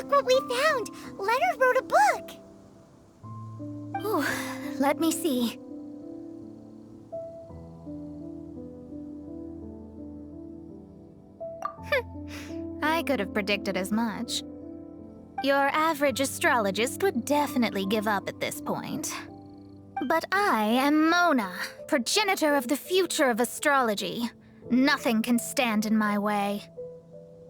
Look what we found! Leonard wrote a book! Ooh, let me see. I could have predicted as much. Your average astrologist would definitely give up at this point. But I am Mona, progenitor of the future of astrology. Nothing can stand in my way.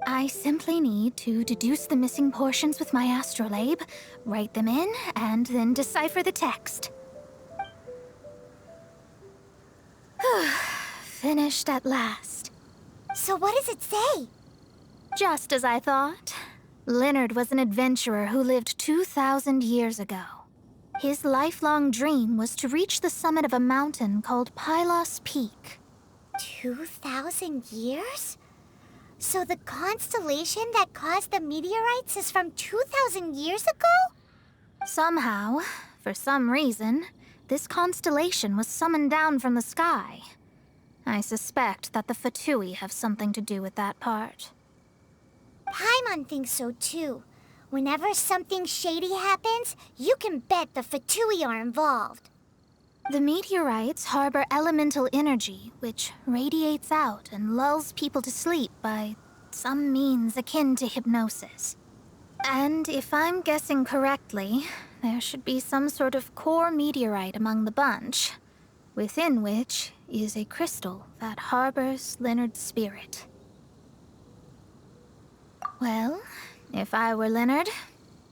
I simply need to deduce the missing portions with my astrolabe, write them in, and then decipher the text. Finished at last. So what does it say? Just as I thought. Leonard was an adventurer who lived 2,000 years ago. His lifelong dream was to reach the summit of a mountain called Pylos Peak. 2,000 years? So the constellation that caused the meteorites is from 2,000 years ago? Somehow, for some reason, this constellation was summoned down from the sky. I suspect that the Fatui have something to do with that part. Paimon thinks so too. Whenever something shady happens, you can bet the Fatui are involved. The meteorites harbor elemental energy, which radiates out and lulls people to sleep by some means akin to hypnosis. And if I'm guessing correctly, there should be some sort of core meteorite among the bunch, within which is a crystal that harbors Leonard's spirit. Well, if I were Leonard,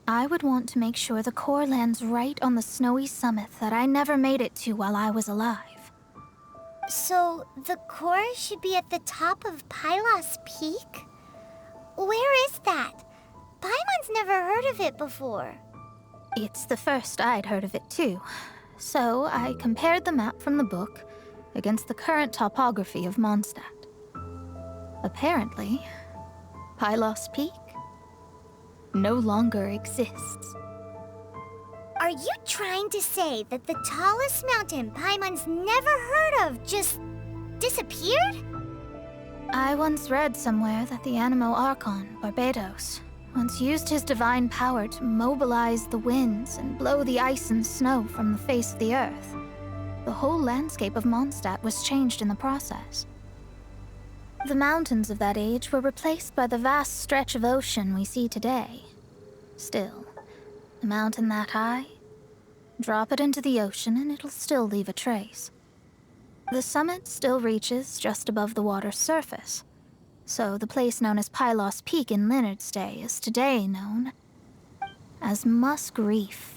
I would want to make sure the core lands right on the snowy summit that I never made it to while I was alive. So the core should be at the top of Pylos Peak? Where is that? Paimon's never heard of it before. It's the first I'd heard of it too, so I compared the map from the book against the current topography of Mondstadt. Apparently, Pylos Peak no longer exists. Are you trying to say that the tallest mountain Paimon's never heard of just disappeared? I once read somewhere that the Animo Archon, Barbados, once used his divine power to mobilize the winds and blow the ice and snow from the face of the earth. The whole landscape of Mondstadt was changed in the process. The mountains of that age were replaced by the vast stretch of ocean we see today. Still, a mountain that high, drop it into the ocean and it'll still leave a trace. The summit still reaches just above the water's surface, so the place known as Pylos Peak in Leonard's day is today known as Musk Reef.